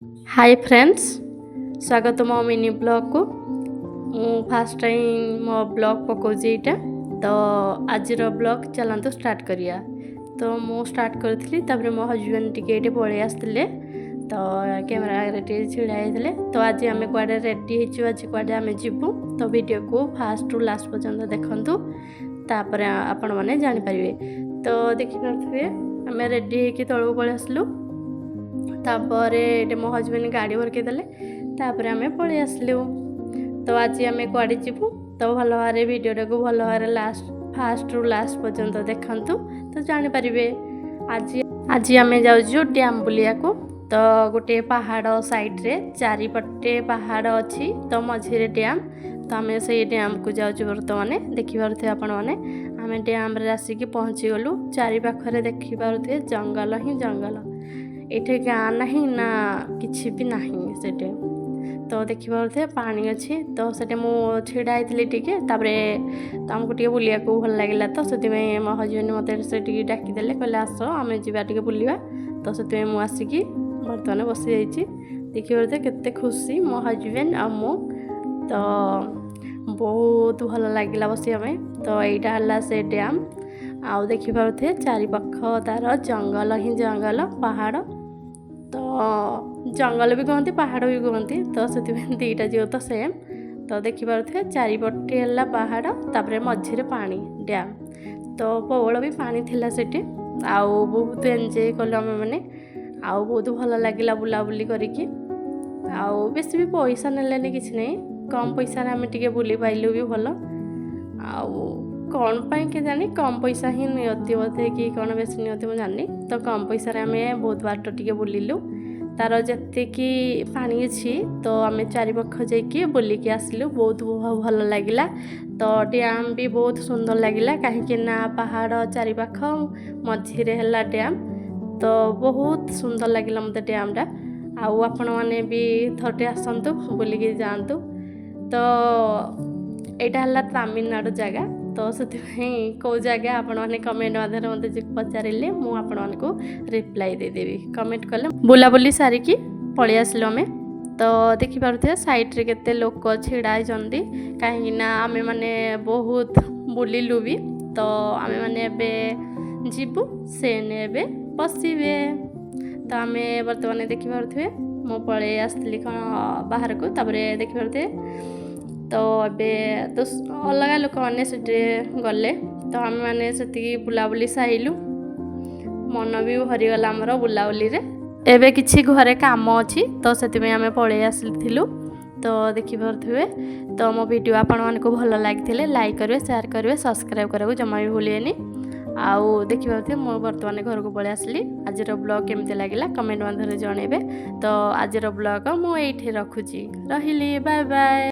Hi friends, स्वागत मो mini blog को। फास्ट टाइम मो ब्लॉग पकाउछि एटा। तो आज ब्लॉग चलतु स्टार्ट करिया। तो मु स्टार्ट करथली, तापर मो हस्बैंड टिके एटे पळे आस्थिले। तो कैमरा आगे टे छिड़ा हेतले। तो आज आमे क्वाडे रेडी हेछु, आज क्वाडे आमे जिबु। तो वीडियो को फास्ट टू लास्ट पर्यंत देखंतु, तापर आपण माने जानि परिबे। तो देखि नथिबे आमे रेडी हेकि तळो पळे आसलु। तापर ये मो हस्बैंड गाड़ी भरके देले, तापर आमे पळे आसलु। तो आज आमे कुआडे जीवु, तो भल भारे वीडियो को भल भारे लास्ट फास्ट रु लास्ट पर्यंत देखंतु, तो जानि परिबे। आज आमे जाउछु डैम बुलिया को। तो गोटे पहाड़ साइड रे चारिपटे पहाड़ अछि, तो मझिरे डैम। तो आमे से डैम को जाउछु। वर्तमाने देखि पारुथे आपण माने आमे डैम रे आसीकी पहुंची गलु। चारि पाखरे देखि पारुथे जंगल ही जंगल। एठे गाँ नहीं ना किछि भी नहीं सेटे। तो देखि पारुथे पानी अछि। तो सेटे मो छिड़ा आइतली टिके, तापरे हमको टिके बुलिया को भल लागिला। तो सेति में मो हस्बैंड मते से टिके डाकी देले, कहले आसो आमे जिबा टिके बुलिबा। तो सेति में मो आसीकी बर्तमान बसी जाइछि। देखि पारुथे केते खुशी मो हस्बैंड आ मो। तो बहुत भल लागिला बसिया में। तो एइटा हला से डैम। आउ देखि पारुथे चारि पाख तार जंगल ही जंगल, पहाड़। तो जंगल भी कहते, पहाड़ भी कहते। तो से दीटा जीव तो सेम। तो देखि पारुथे चारिपटे है पहाड़, तापरे मझिरे पानी डैम। तो प्रबल भी पानी थिला सेठी। आउ बहुत एंजॉय कलु आमे माने। आउ बहुत भल लागिला बुलाबुली करिकी। आउ बेसी भी पैसा नेलेनी किछि नै, कम पैसा रे आमे टिके बुली पाइलु भी भल। आउ कौन पाई के जानी कम पैसा ही नियति बोधे कि कौन बेसी नियति मु जानी। तो कम पैसा रे आमे बहुत बाट टिके बुलिलु। तार जत्ते कि पानी अछि, तो आमे चारि पाख जाइकी बुलिकी आसिलु। बहुत भल लागिला। तो डैम भी बहुत सुंदर लागिला, काहेकि ना पहाड़ चारि पाख मझिरे हला डैम। तो बहुत सुंदर लागिला मते डैम टा। आउ आपण माने भी थटे आसंतु बुलिकी जांतु। तो एटा हला तमिलनाडु जगह। तो से कौ जगह आपण मैंने कमेंट माध्यम मत पचारे मुझे आपण को रिप्लाई देदेवी। कमेंट कले बुलाबुली सारिकी पलि आसिलु आमे। तो देखि पारुथे साइड रे केते लोक छिड़ा जंदी, कहीं ना आमे माने बहुत बुलिलु भी। तो आमे माने बे जीबु, से ने बे बसिबे। तो आमे वर्तमान देखि पारुथे मो पळे आसली बाहर को। तापरे देखि पारुथे तो अबे तो अलग लोक मैंने से गले। तो आम मैंने से बुलाबुली साइलु, मन भी भरीगला आमर बुलाबुली रे। एबे किछि घरे काम अच्छी, तो से आम पलि आसिलु। तो देखि पारुथिबे। तो मो वीडियो आपण मानक भल लागिथिले लाइक करिवे, शेयर करिवे, सब्सक्राइब करबो जमा भी भूलिएनी। आउ देखि पारुथिबे मो वर्तमान घर को पलि आसली। आजर ब्लॉग केमते लागिला कमेंट माध्यम रे जणेबे। तो आजर ब्लॉग मो एठी रखुची, रहिली, बाय बाय।